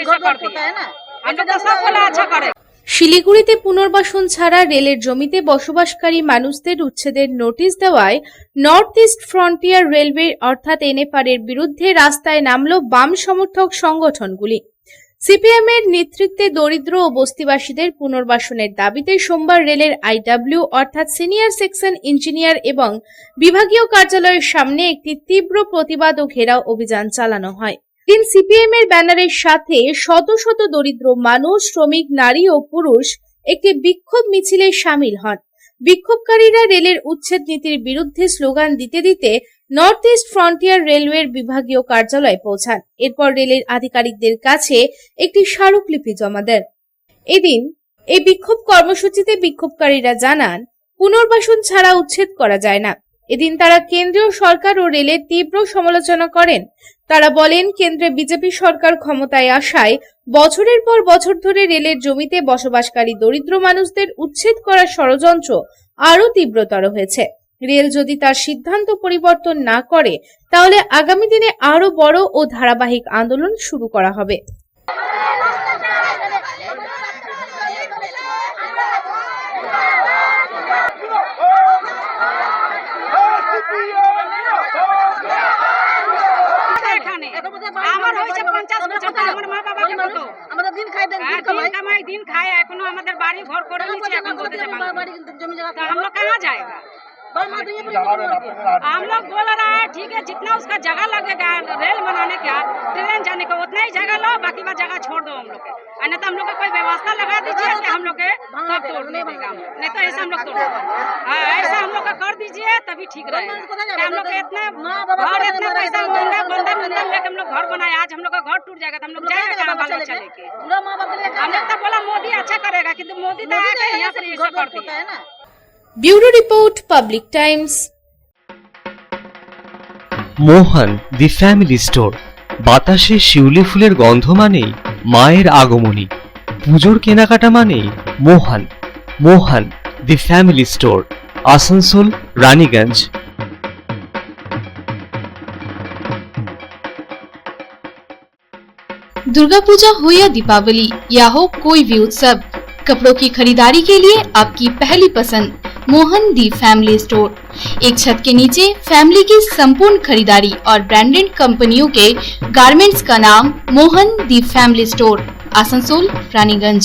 से कर दिया है ना, हम लोग तो सब बोला अच्छा करे। শিলিগুড়িতে পুনর্বাসন ছাড়া রেলের জমিতে বসবাসকারী মানুষদের উচ্ছেদের নোটিশ দেওয়ায় নর্থ ইস্ট ফ্রন্টিয়ার রেলওয়ে অর্থাৎ এনএফআর এর বিরুদ্ধে রাস্তায় নামল বাম সমর্থক সংগঠনগুলি। সিপিএম এর নেতৃত্বে দরিদ্র ও বস্তিবাসীদের পুনর্বাসনের দাবিতে সোমবার রেলের আইডব্লিউ অর্থাৎ সিনিয়র সেকশন ইঞ্জিনিয়ার এবং বিভাগীয় কার্যালয়ের সামনে একটি তীব্র প্রতিবাদ ও ঘেরাও অভিযান চালানো হয়। দিন সিপিএম এর ব্যানারের সাথে শত শত দরিদ্র মানুষ, শ্রমিক, নারী ও পুরুষ একটি বিক্ষোভ মিছিলে সামিল হন। বিক্ষোভকারীরা রেলের উচ্ছেদ নীতির বিরুদ্ধে স্লোগান দিতে দিতে নর্থ ইস্ট ফ্রন্টিয়ার রেলওয়ের বিভাগীয় কার্যালয়ে পৌঁছান। এরপর রেলের আধিকারিকদের কাছে একটি স্মারকলিপি জমা দেন। এদিন এই বিক্ষোভ কর্মসূচিতে বিক্ষোভকারীরা জানান, পুনর্বাসন ছাড়া উচ্ছেদ করা যায় না। এদিন তারা কেন্দ্রীয় সরকার ও রেলের তীব্র সমালোচনা করেন। তারা বলেন, কেন্দ্রে বিজেপি সরকার ক্ষমতায় আসায় বছরের পর বছর ধরে রেলের জমিতে বসবাসকারী দরিদ্র মানুষদের উচ্ছেদ করার ষড়যন্ত্র আরো তীব্রতর হয়েছে। রেল যদি তার সিদ্ধান্ত পরিবর্তন না করে তাহলে আগামী দিনে আরো বড় ও ধারাবাহিক আন্দোলন শুরু করা হবে। दिन खाए एखोनो हमारे बाड़ी घर करे नीचे এখন বলতে যে জমি জায়গা हम लोग कहां जाएगा। हम लोग बोल रहा है ठीक है, जितना उसका जगह लगेगा रेल बनाने का, ट्रेन जाने का, उतना ही जगह लो, बाकी बात जगह छोड़ दो हम लोग के। नहीं तो हम लोग को कोई व्यवस्था लगा दीजिए कि हम लोग के सब तोड़ने देगा, नहीं तो ऐसा हम लोग तोड़ ऐसा हम लोग का कर दीजिए तभी ठीक रहेगा। हम लोग इतना घर इतना पैसा बंधन लेके हम लोग घर बनाए, आज हम लोग का घर टूट जाएगा तो हम लोग जाएगा कहाँ बाल बच्चा लेके। हम लोग तो बोला मोदी अच्छा करेगा, किंतु मोदी तो आके यहाँ पर ये सब कर दिया है ना। Bureau report, public Times. Mohan the family store. বাতাসে শিউলি ফুলের গন্ধ মানেই মায়ের আগমনী, পুজোর কেনাকাটা মানেই Mohan. Mohan the family store, Asansol, Raniganj. Durga Puja हो या दीपावली या हो कोई भी उत्सव, कपड़ों की खरीदारी के लिए आपकी पहली पसंद मोहन दी फैमिली स्टोर। एक छत के नीचे फैमिली की संपूर्ण खरीदारी और ब्रांडेड कंपनियों के गारमेंट्स का नाम मोहन दी फैमिली स्टोर, आसनसोल, रानीगंज।